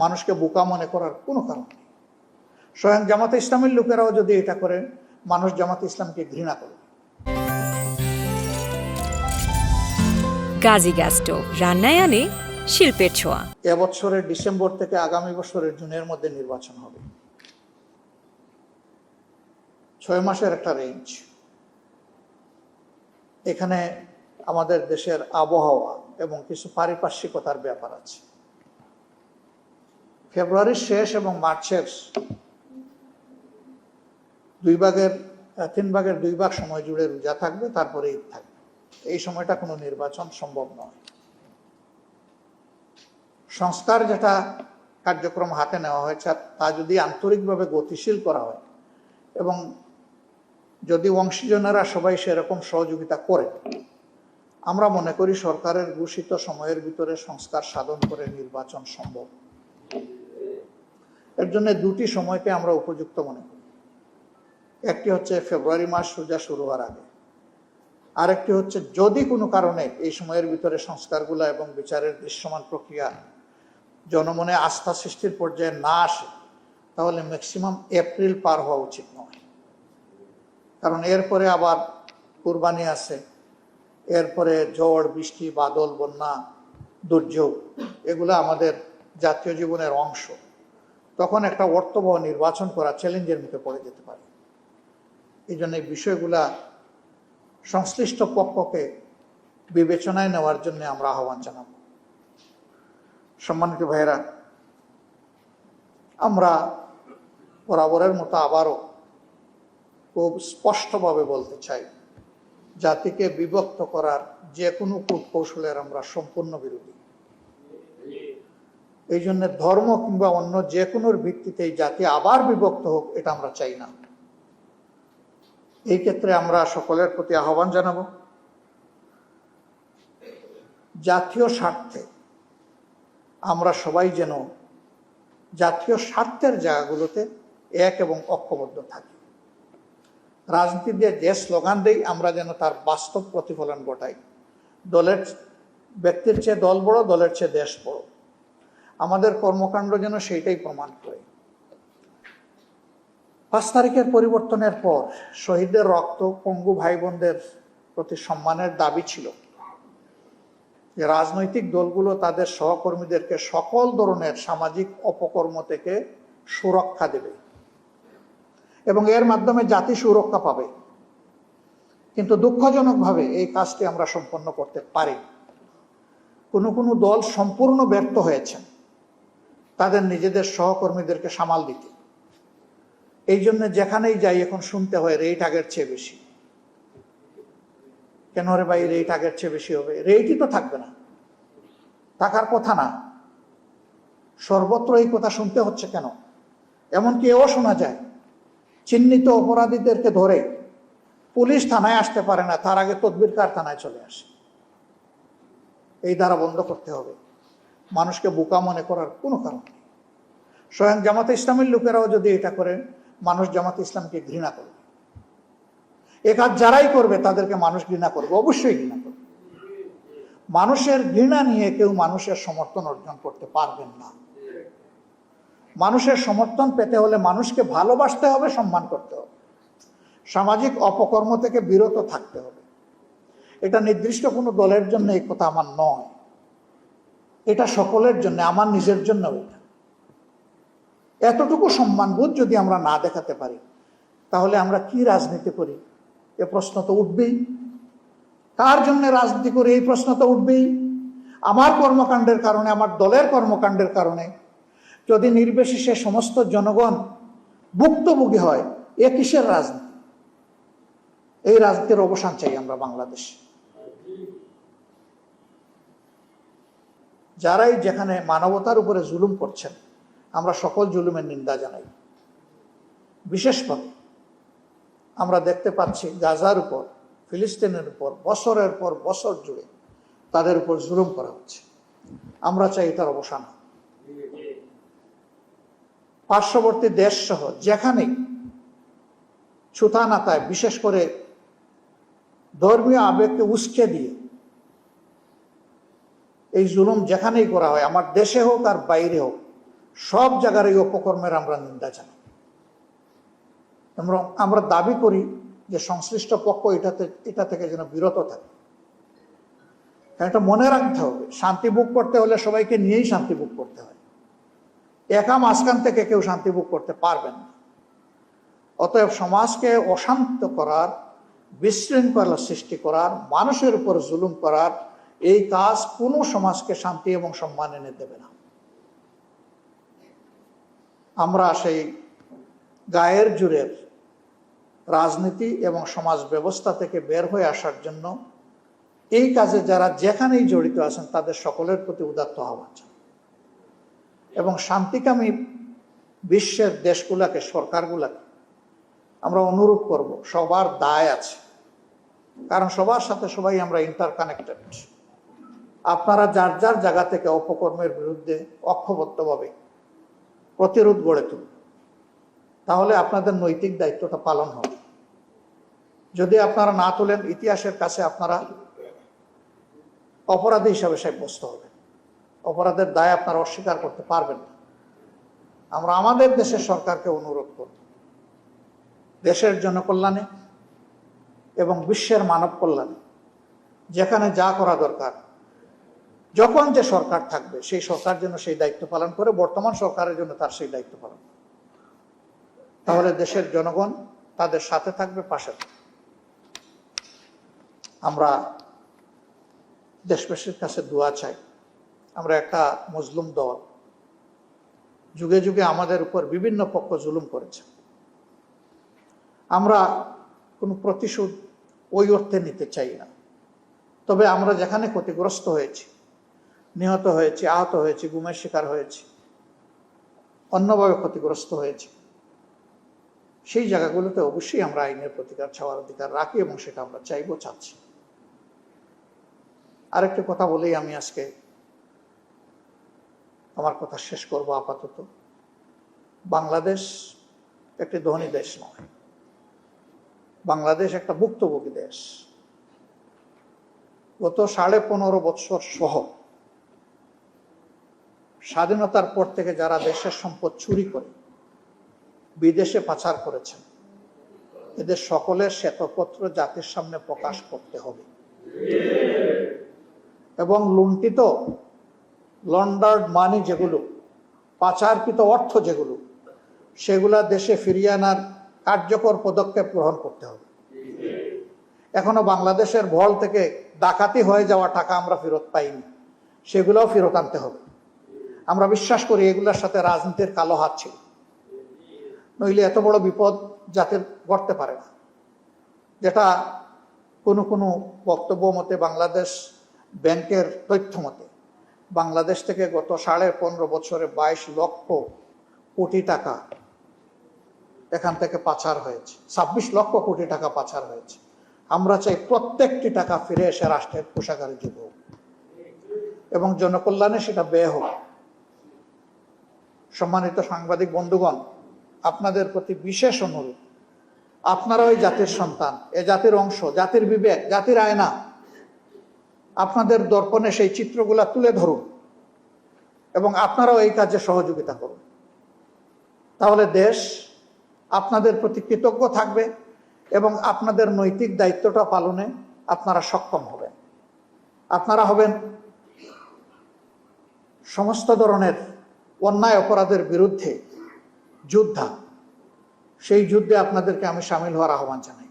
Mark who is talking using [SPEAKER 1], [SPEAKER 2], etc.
[SPEAKER 1] মানুষকে বোকা মনে করার কোনো কারণ নেই। স্বয়ং জামাতে ইসলামের লোকেরাও যদি এটা করে, মানুষ জামাতে ইসলামকে ঘৃণা করে।
[SPEAKER 2] গাজী গ্যাস স্টোভ, রান্নায় আনে শিল্পের ছোঁয়া।
[SPEAKER 1] এবছরের ডিসেম্বর থেকে আগামী বছরের জুনের মধ্যে নির্বাচন হবে। 6 মাসের একটা রেঞ্জ। এখানে আমাদের দেশের আবহাওয়া এবং কিছু পারিপার্শ্বিকতার ব্যাপার আছে। ফেব্রুয়ারির শেষ এবং মার্চের 3 ভাগের 2 ভাগ সময় জুড়ে রোজা থাকবে, তারপরে ঈদ থাকবে। এই সময়টা কোনো নির্বাচন সম্ভব নয়। সংস্কার যেটা কার্যক্রম হাতে নেওয়া হয়েছে তা যদি আন্তরিকভাবে গতিশীল করা হয় এবং যদি অংশীজনেরা সবাই সেরকম সহযোগিতা করে, আমরা মনে করি সরকারের ঘোষিত সময়ের ভিতরে সংস্কার সাধন করে নির্বাচন সম্ভব। এর জন্য দুটি সময়কে আমরা উপযুক্ত মনে করি। একটি হচ্ছে ফেব্রুয়ারি মাস রোজা শুরু হওয়ার আগে, আরেকটি হচ্ছে যদি কোনো কারণে এই সময়ের ভিতরে সংস্কারগুলো এবং বিচারের দৃশ্যমান প্রক্রিয়া জনমনে আস্থা সৃষ্টির পর্যায়ে না আসে, তাহলে ম্যাক্সিমাম এপ্রিল পার হওয়া উচিত নয়। কারণ এরপরে আবার কুরবানি আছে, এরপরে ঝড় বৃষ্টি, বাদল, বন্যা, দুর্যোগ, এগুলো আমাদের জাতীয় জীবনের অংশ। তখন একটা অর্থবহ নির্বাচন করা চ্যালেঞ্জের মুখে পড়ে যেতে পারে। এই জন্য এই বিষয়গুলা সংশ্লিষ্ট পক্ষকে বিবেচনায় নেওয়ার জন্য আমরা আহ্বান জানাব। সম্মানিত ভাইয়েরা, আমরা বরাবরের মতো আবারও খুব স্পষ্টভাবে বলতে চাই, জাতিকে বিভক্ত করার যে কোনো কূটকৌশলের আমরা সম্পূর্ণ বিরোধী। এই জন্য ধর্ম কিংবা অন্য যে কোনোর ভিত্তিতে এই জাতি আবার বিভক্ত হোক, এটা আমরা চাই না। এই ক্ষেত্রে আমরা সকলের প্রতি আহ্বান জানাব, জাতীয় স্বার্থে আমরা সবাই যেন জাতীয় স্বার্থের জায়গাগুলোতে এক এবং ঐক্যবদ্ধ থাকি। রাজনীতি দিয়ে যে স্লোগান দেই, আমরা যেন তার বাস্তব প্রতিফলন ঘটাই। ব্যক্তির চেয়ে দল বড়, দলের চেয়ে দেশ বড়। আমাদের কর্মকাণ্ড যেন সেইটাই প্রমাণ করে। 5 তারিখের পরিবর্তনের পর শহীদদের রক্ত, পঙ্গু ভাই বোনদের প্রতি সম্মানের দাবি ছিল যে রাজনৈতিক দলগুলো তাদের সহকর্মীদেরকে সকল ধরনের সামাজিক অপকর্ম থেকে সুরক্ষা দেবে এবং এর মাধ্যমে জাতি সুরক্ষা পাবে। কিন্তু দুঃখজনকভাবে এই কাজটি আমরা সম্পন্ন করতে পারি। কোনো দল সম্পূর্ণ ব্যর্থ হয়েছেন তাদের নিজেদের সহকর্মীদেরকে সামাল দিতে। এই জন্য যেখানেই যাই এখন শুনতে হয় রেট আগের চেয়ে বেশি। কেন রে ভাই, রেট আগের চেয়ে বেশি হবে? রেটই তো থাকবে না, থাকার কথা না। সর্বত্র এই কথা শুনতে হচ্ছে কেন? এমনকি এও শোনা যায় চিহ্নিত অপরাধীদেরকে ধরে পুলিশ থানায় আসতে পারে না, তার আগে তদবিরকার থানায় চলে আসে। এই দ্বারা বন্ধ করতে হবে। মানুষকে বোকা মনে করার কোনো কারণ নেই। স্বয়ং জামাতে ইসলামের লোকেরাও যদি এটা করে, মানুষ জামাতে ইসলামকে ঘৃণা করবে। এ কাজ যারাই করবে তাদেরকে মানুষ ঘৃণা করবে, অবশ্যই ঘৃণা করবে। মানুষের ঘৃণা নিয়ে কেউ মানুষের সমর্থন অর্জন করতে পারবেন না। মানুষের সমর্থন পেতে হলে মানুষকে ভালোবাসতে হবে, সম্মান করতে হবে, সামাজিক অপকর্ম থেকে বিরত থাকতে হবে। এটা নির্দিষ্ট কোনো দলের জন্য এই কথা আমার নয়, এটা সকলের জন্য, আমার নিজের জন্য। এটা এতটুকু সম্মানবোধ যদি আমরা না দেখাতে পারি, তাহলে আমরা কি রাজনীতি করি এ প্রশ্ন তো উঠবেই। কার জন্য রাজনীতি করি এই প্রশ্ন তো উঠবেই। আমার কর্মকাণ্ডের কারণে, আমার দলের কর্মকাণ্ডের কারণে যদি নির্বিশেষে সমস্ত জনগণ ভুক্তভোগী হয়, এ কিসের রাজনীতি? এই রাজনীতির অবসান চাই আমরা বাংলাদেশে। যারাই যেখানে মানবতার উপরে জুলুম করছেন, আমরা সকল জুলুমের নিন্দা জানাই। বিশেষভাবে আমরা দেখতে পাচ্ছি গাজার উপর, ফিলিস্তিনের উপর বছরের পর বছর জুড়ে তাদের উপর জুলুম করা হচ্ছে। আমরা চাই তার অবসান। পার্শ্ববর্তী দেশ সহ যেখানেই ছুতানাতায়, বিশেষ করে ধর্মীয় আবেগকে উস্কে দিয়ে এই জুলুম যেখানেই করা হয়, আমার দেশে হোক আর বাইরে হোক, সব জায়গার এই অপকর্মের আমরা নিন্দা জানাই। আমরা দাবি করি যে সংশ্লিষ্ট পক্ষ এটা থেকে যেন বিরত থাকে। কারণ এটা মনে রাখতে হবে, শান্তি ভোগ করতে হলে সবাইকে নিয়েই শান্তি ভোগ করতে হয়। একা মাঝখান থেকে কেউ শান্তি ভোগ করতে পারবেন না। অতএব সমাজকে অশান্ত করার, বিশৃঙ্খলা সৃষ্টি করার, মানুষের উপর জুলুম করার এই কাজ কোনো সমাজকে শান্তি এবং সম্মান এনে দেবে না। আমরা সেই গায়ের জোরের রাজনীতি এবং সমাজ ব্যবস্থা থেকে বের হয়ে আসার জন্য এই কাজে যারা যেখানেই জড়িত আছেন তাদের সকলের প্রতি উদাত্ত আহ্বান জানাই এবং শান্তিকামী বিশ্বের দেশগুলোকে, সরকারগুলোকে আমরা অনুরোধ করব, সবার দায় আছে, কারণ সবার সাথে সবাই আমরা ইন্টারকানেক্টেড। আপনারা যার যার জায়গা থেকে অপকর্মের বিরুদ্ধে ঐক্যবদ্ধভাবে প্রতিরোধ গড়ে তুলুন, তাহলে আপনাদের নৈতিক দায়িত্বটা পালন হবে। যদি আপনারা না তোলেন, ইতিহাসের কাছে আপনারা অপরাধী হিসাবে সাব্যস্ত হবেন। অপরাধের দায় আপনারা অস্বীকার করতে পারবেন না। আমরা আমাদের দেশের সরকারকে অনুরোধ করব, দেশের জনকল্যাণে এবং বিশ্বের মানব কল্যাণে যেখানে যা করা দরকার, যখন যে সরকার থাকবে সেই সরকার যেন সেই দায়িত্ব পালন করে, বর্তমান সরকারের জন্য তার সেই দায়িত্ব পালন করে। তাহলে দেশের জনগণ তাদের সাথে থাকবে, পাশে থাকবে। আমরা দেশবাসীর কাছে দোয়া চাই। আমরা একটা মজলুম দল, যুগে যুগে আমাদের উপর বিভিন্ন পক্ষ জুলুম করেছে। আমরা কোনো প্রতিশোধ ওই অর্থে নিতে চাই না। তবে আমরা যেখানে ক্ষতিগ্রস্ত হয়েছি, নিহত হয়েছি, আহত হয়েছি, গুমের শিকার হয়েছি, অন্যভাবে ক্ষতিগ্রস্ত হয়েছি, সেই জায়গাগুলোতে অবশ্যই আমরা আইনের প্রতিকার চাওয়ার অধিকার রাখি এবং সেটা আমরা চাচ্ছি। আরেকটি কথা বলেই আমি আজকে আমার কথা শেষ করব। আপাতত বাংলাদেশ একটি ধনী দেশ নয়, বাংলাদেশ একটা ভুক্তভোগী দেশ। গত 15.5 বছর সহ স্বাধীনতার পর থেকে যারা দেশের সম্পদ চুরি করে বিদেশে পাচার করেছেন, এদের সকলের শ্বেতপত্র জাতির সামনে প্রকাশ করতে হবে এবং লুণ্ঠিত লন্ডার্ড মানি যেগুলো, পাচারকৃত অর্থ যেগুলো, সেগুলা দেশে ফিরিয়ে আনার কার্যকর পদক্ষেপ গ্রহণ করতে হবে। এখনো বাংলাদেশের ভল থেকে ডাকাতি হয়ে যাওয়া টাকা আমরা ফেরত পাইনি, সেগুলোও ফেরত আনতে হবে। আমরা বিশ্বাস করি এগুলোর সাথে রাজনীতির কালো হাত ছিল, নইলে এত বড় বিপদ জাতির ঘটতে পারে না। যেটা কোনো বক্তব্য মতে, বাংলাদেশ ব্যাংকের তথ্য মতে বাংলাদেশ থেকে গত 15.5 বছরে 22 লক্ষ কোটি টাকা এখান থেকে পাচার হয়েছে, 26 লক্ষ কোটি টাকা পাচার হয়েছে। আমরা চাই প্রত্যেকটি টাকা ফিরে এসে রাষ্ট্রের কোষাগারে যোগ হোক এবং জনকল্যাণে সেটা ব্যয় হোক। সম্মানিত সাংবাদিক বন্ধুগণ, আপনাদের প্রতি বিশেষ অনুরোধ, আপনারা ওই জাতির সন্তান, এ জাতির অংশ, জাতির বিবেক, জাতির আয়না। আপনাদের দর্পণে সেই চিত্রগুলা তুলে ধরুন এবং আপনারাও এই কাজে সহযোগিতা করুন। তাহলে দেশ আপনাদের প্রতি কৃতজ্ঞ থাকবে এবং আপনাদের নৈতিক দায়িত্বটা পালনে আপনারা সক্ষম হবেন। আপনারা হবেন সমস্ত ধরনের অন্যায় অপরাধের বিরুদ্ধে যোদ্ধা। সেই যুদ্ধে আপনাদেরকে আমি সামিল হওয়ার আহ্বান জানাই।